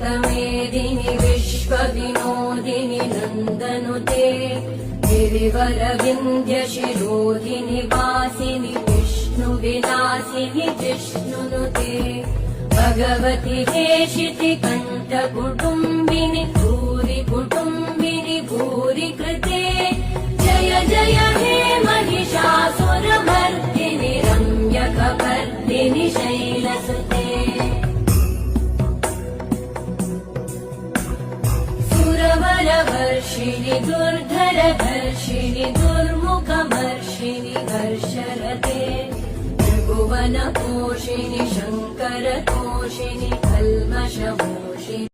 अमृतमेदिनि विश्वविनोदिनि नन्दनुते गिरिवरविन्ध्यशिरोधिनि वासिनि विष्णुविलासिनि जिष्णुनुते भगवति हेशिति कण्ठकुटुम्बिनि भूरि कुटुम्बिनि भूरि कृते जय जय हे महिषासुरमर्दिनि रम्यकपर्दिनि शैलसुते सुरवरवर्षिणि दुर्धरधर्षिणि दुर्मुखमर्षिणि हर्षरते त्रिभुवनपोषिणि शङ्करतोषिणि कल्मषमो